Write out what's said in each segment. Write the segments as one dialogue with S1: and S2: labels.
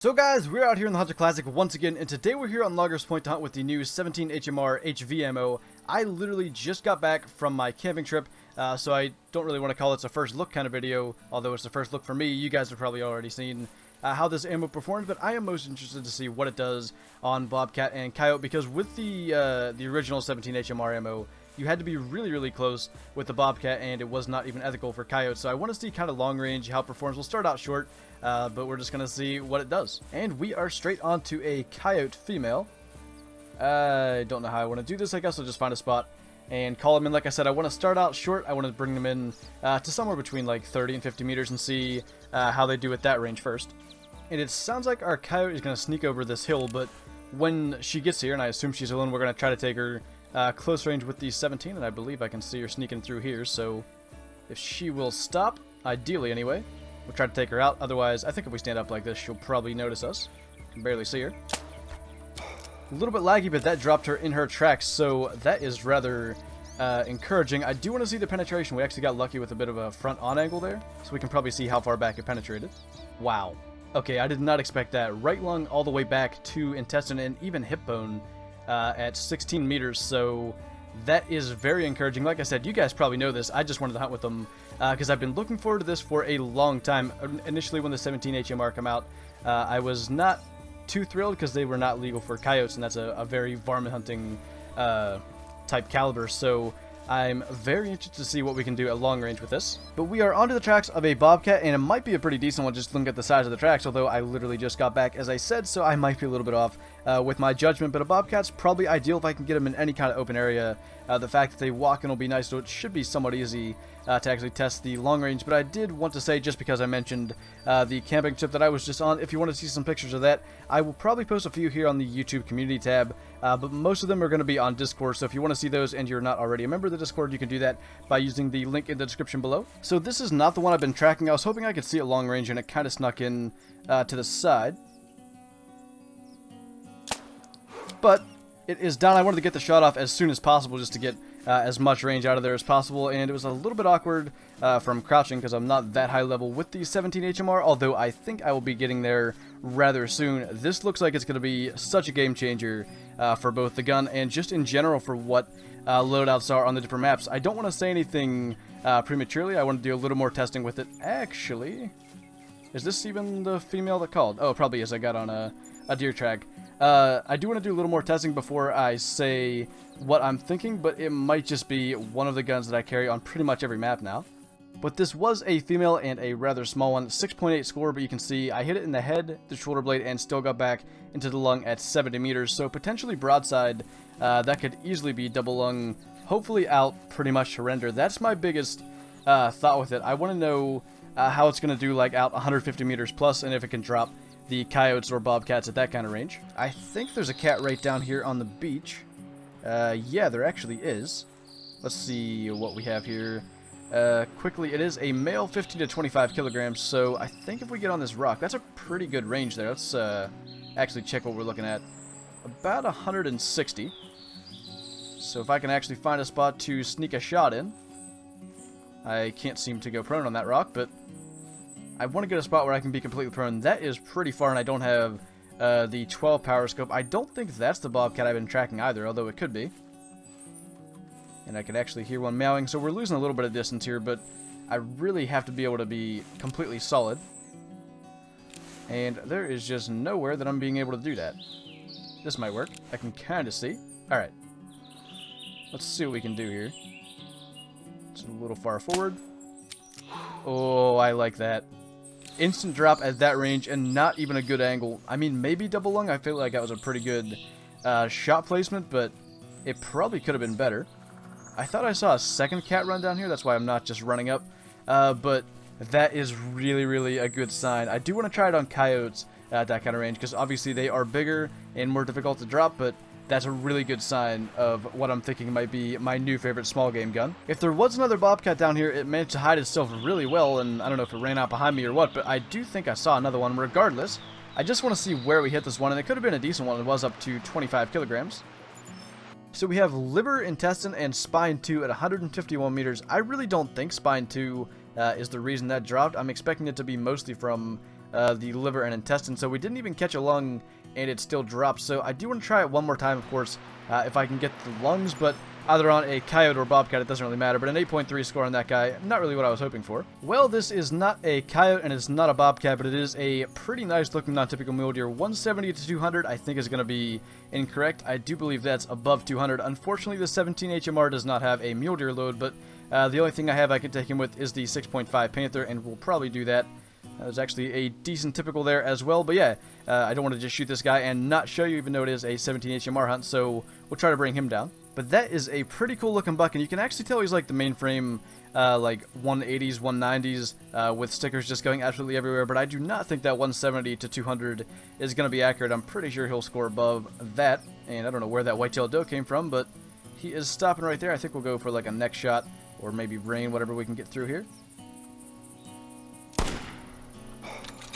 S1: So guys, we're out here in the Hunter Classic once again, and today we're here on Loggers Point to hunt with the new 17 HMR HV Ammo. I literally just got back from my camping trip, so I don't really want to call it a first look kind of video, although it's the first look for me. You guys have probably already seen how this ammo performs, but I am most interested to see what it does on Bobcat and Coyote, because with the original 17 HMR ammo, you had to be really close with the Bobcat, and it was not even ethical for Coyote. So I want to see kind of long range how it performs. We'll start out short, but we're just going to see what it does. And we are straight onto a Coyote female. I don't know how I want to do this. I guess I'll just find a spot and call them in. Like I said, I want to start out short. I want to bring them in to somewhere between like 30 and 50 meters and see how they do at that range first. And it sounds like our Coyote is going to sneak over this hill, but when she gets here, and I assume she's alone, we're going to try to take her close range with the 17, and I believe I can see her sneaking through here, so if she will stop, ideally anyway, we'll try to take her out. Otherwise, I think if we stand up like this, she'll probably notice us. Can barely see her. A little bit laggy, but that dropped her in her tracks, so that is rather encouraging. I do want to see the penetration. We actually got lucky with a bit of a front on angle there, so we can probably see how far back it penetrated. Wow. Okay, I did not expect that. Right lung all the way back to intestine and even hip bone at 16 meters, so that is very encouraging. Like I said, you guys probably know this. I just wanted to hunt with them because I've been looking forward to this for a long time. Initially, when the 17 HMR came out, I was not too thrilled because they were not legal for coyotes, and that's a very varmint hunting type caliber, so I'm very interested to see what we can do at long range with this. But we are onto the tracks of a Bobcat, and it might be a pretty decent one just looking at the size of the tracks, although I literally just got back, as I said, so I might be a little bit off with my judgment. But a Bobcat's probably ideal if I can get them in any kind of open area. The fact that they walk in will be nice, so it should be somewhat easy to actually test the long range. But I did want to say, just because I mentioned the camping trip that I was just on, if you want to see some pictures of that, I will probably post a few here on the YouTube community tab, but most of them are going to be on Discord, so if you want to see those and you're not already a member of the Discord, you can do that by using the link in the description below. So this is not the one I've been tracking. I was hoping I could see it long range, and it kind of snuck in to the side. But it is down. I wanted to get the shot off as soon as possible just to get as much range out of there as possible, and it was a little bit awkward from crouching because I'm not that high level with the 17 HMR, although I think I will be getting there rather soon. This looks like it's going to be such a game changer for both the gun and just in general for what loadouts are on the different maps. I don't want to say anything prematurely. I want to do a little more testing with it. Actually, is this even the female that called? Oh, it probably is. I got on a deer track. I do want to do a little more testing before I say what I'm thinking, but it might just be one of the guns that I carry on pretty much every map now. But this was a female and a rather small one, 6.8 score, but you can see I hit it in the head, the shoulder blade, and still got back into the lung at 70 meters, so potentially broadside, that could easily be double lung, hopefully out pretty much to render. That's my biggest thought with it. I want to know how it's going to do like out 150 meters plus, and if it can drop the coyotes or bobcats at that kind of range. I think there's a cat right down here on the beach. Yeah, there actually is. Let's see what we have here. Quickly, it is a male, 15 to 25 kilograms, so I think if we get on this rock, that's a pretty good range there. Let's actually check what we're looking at. About 160. So if I can actually find a spot to sneak a shot in. I can't seem to go prone on that rock, but I want to get a spot where I can be completely prone. That is pretty far, and I don't have the 12 power scope. I don't think that's the Bobcat I've been tracking either, although it could be. And I can actually hear one meowing, so we're losing a little bit of distance here, but I really have to be able to be completely solid. And there is just nowhere that I'm being able to do that. This might work. I can kind of see. Alright. Let's see what we can do here. It's a little far forward. Oh, I like that. Instant drop at that range and not even a good angle. I mean, maybe double lung. I feel like that was a pretty good shot placement, but it probably could have been better. I thought I saw a second cat run down here. That's why I'm not just running up. But that is really a good sign. I do want to try it on coyotes at that kind of range because obviously they are bigger and more difficult to drop, but that's a really good sign of what I'm thinking might be my new favorite small game gun. If there was another Bobcat down here, it managed to hide itself really well, and I don't know if it ran out behind me or what, but I do think I saw another one. Regardless, I just want to see where we hit this one, and it could have been a decent one. It was up to 25 kilograms. So we have liver, intestine, and spine 2 at 151 meters. I really don't think spine 2 is the reason that dropped. I'm expecting it to be mostly from the liver and intestine. So we didn't even catch a lung, and it still dropped. So I do want to try it one more time, of course, if I can get the lungs, but either on a coyote or bobcat, it doesn't really matter. But an 8.3 score on that guy, not really what I was hoping for. Well, this is not a coyote and it's not a bobcat, but it is a pretty nice looking non-typical mule deer. 170 to 200 I think is going to be incorrect. I do believe that's above 200. Unfortunately, the 17 HMR does not have a mule deer load, but the only thing I have I can take him with is the 6.5 Panther, and we'll probably do that. There's actually a decent typical there as well, but yeah, I don't want to just shoot this guy and not show you, even though it is a 17 HMR hunt, so we'll try to bring him down. But that is a pretty cool looking buck, and you can actually tell he's like the mainframe, like 180s, 190s, with stickers just going absolutely everywhere, but I do not think that 170 to 200 is going to be accurate. I'm pretty sure he'll score above that, and I don't know where that white-tailed doe came from, but he is stopping right there. I think we'll go for like a neck shot, or maybe brain, whatever we can get through here.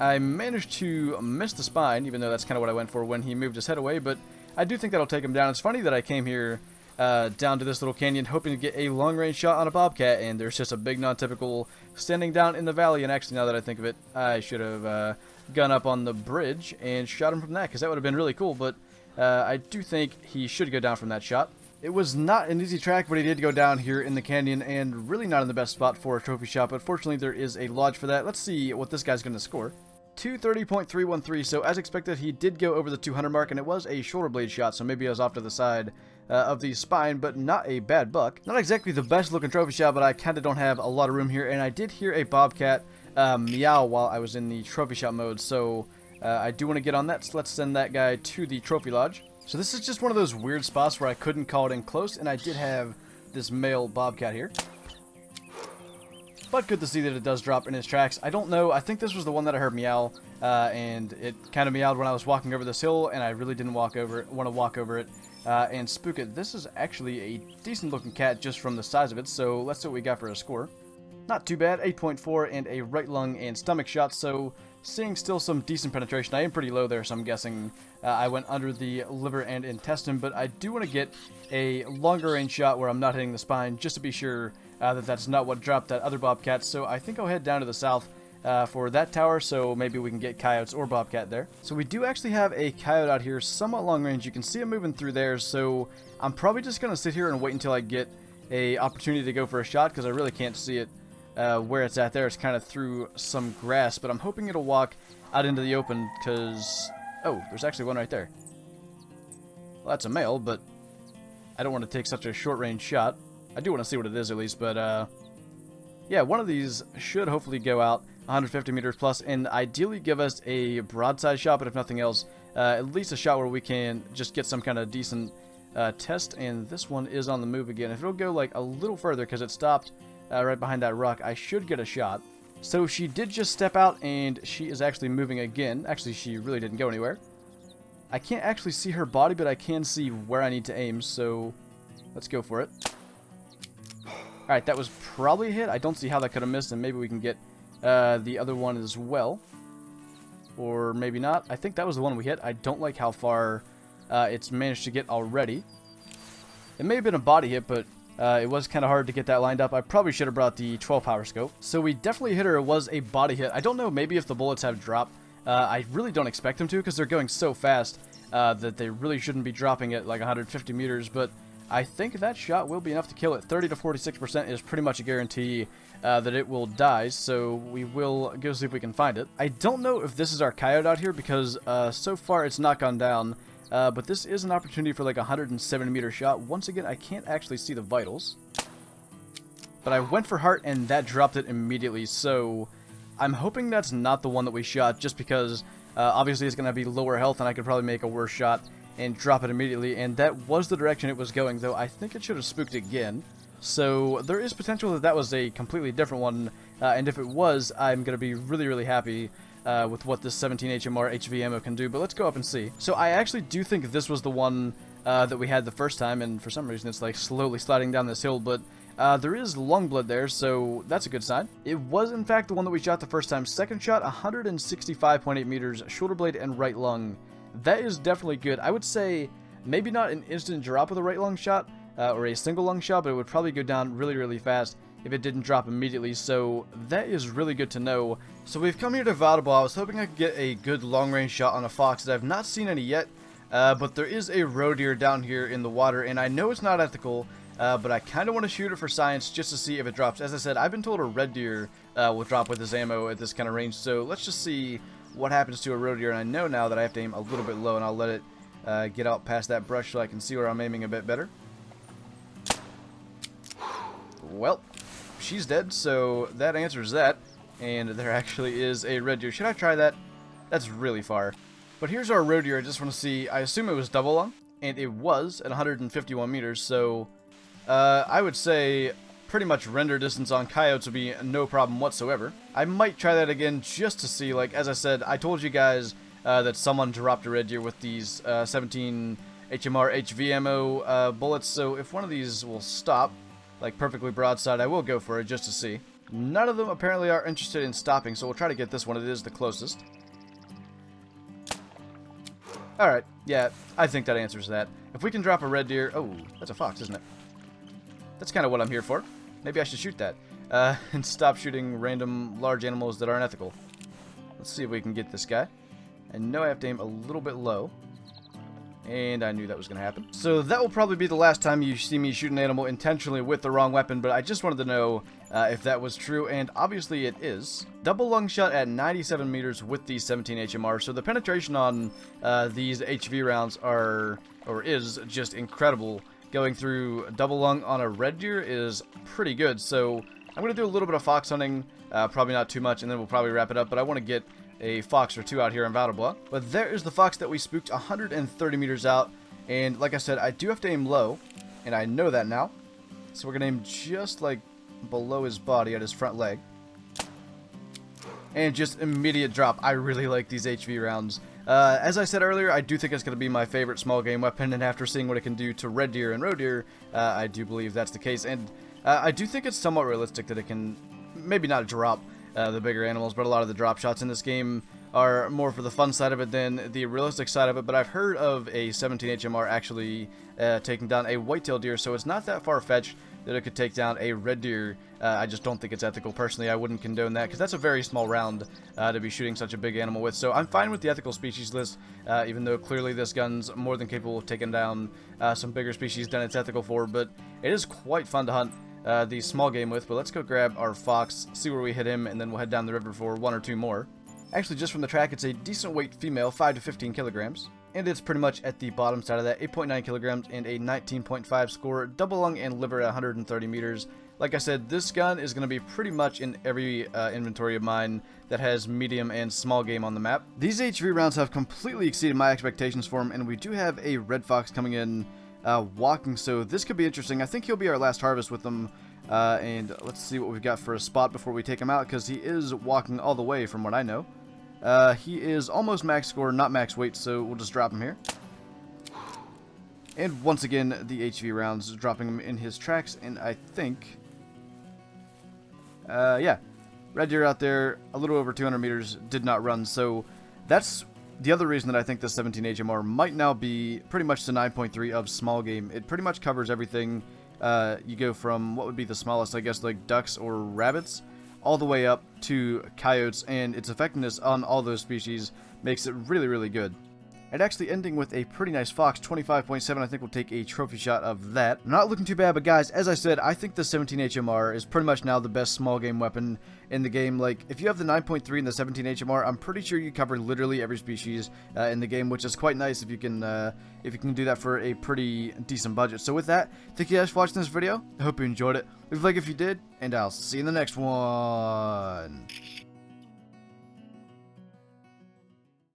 S1: I managed to miss the spine, even though that's kind of what I went for when he moved his head away, but I do think that'll take him down. It's funny that I came here down to this little canyon hoping to get a long-range shot on a bobcat, and there's just a big non-typical standing down in the valley, and actually, now that I think of it, I should have gone up on the bridge and shot him from that, because that would have been really cool, but I do think he should go down from that shot. It was not an easy track, but he did go down here in the canyon, and really not in the best spot for a trophy shot, but fortunately there is a lodge for that. Let's see what this guy's going to score. 230.313, so as expected, he did go over the 200 mark, and it was a shoulder blade shot, so maybe I was off to the side of the spine, but not a bad buck. Not exactly the best looking trophy shot, but I kind of don't have a lot of room here, and I did hear a bobcat meow while I was in the trophy shot mode, so I do want to get on that, so let's send that guy to the trophy lodge. So this is just one of those weird spots where I couldn't call it in close, and I did have this male bobcat here. But good to see that it does drop in his tracks. I don't know, I think this was the one that I heard meow, and it kind of meowed when I was walking over this hill, and I really didn't want to walk over it and spook it. This is actually a decent looking cat just from the size of it, so let's see what we got for a score. Not too bad, 8.4 and a right lung and stomach shot, so seeing still some decent penetration. I am pretty low there, so I'm guessing I went under the liver and intestine, but I do want to get a longer range shot where I'm not hitting the spine, just to be sure that that's not what dropped that other bobcat. So I think I'll head down to the south for that tower, so maybe we can get coyotes or bobcat there. So we do actually have a coyote out here, somewhat long range. You can see him moving through there, so I'm probably just going to sit here and wait until I get a opportunity to go for a shot, because I really can't see it where it's at there. It's kind of through some grass, but I'm hoping it'll walk out into the open, because... oh, there's actually one right there. Well, that's a male, but I don't want to take such a short-range shot. I do want to see what it is at least, but yeah, one of these should hopefully go out 150 meters plus, and ideally give us a broadside shot, but if nothing else, at least a shot where we can just get some kind of decent test. And this one is on the move again. If it'll go like a little further, because it stopped right behind that rock, I should get a shot. So she did just step out, and she is actually moving again. Actually, she really didn't go anywhere. I can't actually see her body, but I can see where I need to aim, so let's go for it. Alright, that was probably a hit. I don't see how that could have missed, and maybe we can get the other one as well. Or maybe not. I think that was the one we hit. I don't like how far it's managed to get already. It may have been a body hit, but it was kind of hard to get that lined up. I probably should have brought the 12 power scope. So we definitely hit her. It was a body hit. I don't know, maybe if the bullets have dropped. I really don't expect them to, because they're going so fast that they really shouldn't be dropping at like 150 meters, but I think that shot will be enough to kill it. 30 to 46% is pretty much a guarantee that it will die, so we will go see if we can find it. I don't know if this is our coyote out here, because so far it's not gone down, but this is an opportunity for like a 170 meter shot. Once again, I can't actually see the vitals, but I went for heart and that dropped it immediately, so I'm hoping that's not the one that we shot, just because obviously it's going to be lower health and I could probably make a worse shot and drop it immediately, and that was the direction it was going, though I think it should have spooked again. So there is potential that that was a completely different one, and if it was, I'm going to be really, really happy with what this 17 HMR HV ammo can do, but let's go up and see. So I actually do think this was the one that we had the first time, and for some reason it's like slowly sliding down this hill, but there is lung blood there, so that's a good sign. It was in fact the one that we shot the first time. Second shot, 165.8 meters, shoulder blade and right lung. That is definitely good. I would say maybe not an instant drop with a right lung shot or a single lung shot, but it would probably go down really, really fast. if it didn't drop immediately, so that is really good to know. So we've come here to Bbuttonbran. I was hoping I could get a good long-range shot on a fox that I've not seen any yet, but there is a roe deer down here in the water, and I know it's not ethical, but I kind of want to shoot it for science just to see if it drops. As I said, I've been told a red deer will drop with this ammo at this kind of range, so let's just see what happens to a roe deer. And I know now that I have to aim a little bit low, and I'll let it get out past that brush so I can see where I'm aiming a bit better. Well, she's dead, so that answers that. And there actually is a red deer. Should I try that? That's really far. But here's our roe deer. I just want to see. I assume it was double lung, and it was at 151 meters. So I would say pretty much render distance on coyotes would be no problem whatsoever. I might try that again just to see. Like, as I said, I told you guys that someone dropped a red deer with these 17 HMR HV ammo bullets. So if one of these will stop, like perfectly broadside, I will go for it just to see. None of them apparently are interested in stopping, so we'll try to get this one. It is the closest. Alright, yeah, I think that answers that. If we can drop a red deer... Oh, that's a fox, isn't it? That's kind of what I'm here for. Maybe I should shoot that. And stop shooting random large animals that aren't ethical. Let's see if we can get this guy. I know I have to aim a little bit low. And I knew that was going to happen. So that will probably be the last time you see me shoot an animal intentionally with the wrong weapon, but I just wanted to know if that was true, and obviously it is. Double lung shot at 97 meters with the 17 HMR, so the penetration on these HV rounds is just incredible. Going through double lung on a red deer is pretty good, so I'm going to do a little bit of fox hunting, probably not too much, and then we'll probably wrap it up, but I want to get a fox or two out here in Bbuttonbran. But there is the fox that we spooked 130 meters out, and like I said, I do have to aim low, and I know that now. So we're going to aim just like below his body at his front leg. And just immediate drop. I really like these HV rounds. As I said earlier, I do think it's going to be my favorite small game weapon, and after seeing what it can do to red deer and roe deer, I do believe that's the case. And I do think it's somewhat realistic that it can maybe not drop the bigger animals, but a lot of the drop shots in this game are more for the fun side of it than the realistic side of it. But I've heard of a 17 HMR actually taking down a whitetail deer, so it's not that far-fetched that it could take down a red deer. I just don't think it's ethical. Personally, I wouldn't condone that, because that's a very small round to be shooting such a big animal with. So I'm fine with the ethical species list, even though clearly this gun's more than capable of taking down some bigger species than it's ethical for. But it is quite fun to hunt the small game with. But let's go grab our fox, see where we hit him, and then we'll head down the river for one or two more. Actually, just from the track, it's a decent weight female, 5 to 15 kilograms. And it's pretty much at the bottom side of that, 8.9 kilograms and a 19.5 score, double lung and liver at 130 meters. Like I said, this gun is going to be pretty much in every inventory of mine that has medium and small game on the map. These HV rounds have completely exceeded my expectations for them, and we do have a red fox coming in walking, so this could be interesting. I think he'll be our last harvest with them. And let's see what we've got for a spot before we take him out, because he is walking all the way from what I know. He is almost max score, not max weight, so we'll just drop him here. And once again, the HV rounds, dropping him in his tracks, and I think... yeah, red deer out there, a little over 200 meters, did not run, so that's the other reason that I think the 17 HMR might now be pretty much the 9.3 of small game. It pretty much covers everything. You go from what would be the smallest, I guess, like ducks or rabbits, all the way up to coyotes, and its effectiveness on all those species makes it really, really good. And actually ending with a pretty nice fox, 25.7, I think we'll take a trophy shot of that. Not looking too bad, but guys, as I said, I think the 17 HMR is pretty much now the best small game weapon in the game. Like, if you have the 9.3 and the 17 HMR, I'm pretty sure you cover literally every species in the game, which is quite nice if you can do that for a pretty decent budget. So with that, thank you guys for watching this video. I hope you enjoyed it. Leave a like if you did, and I'll see you in the next one.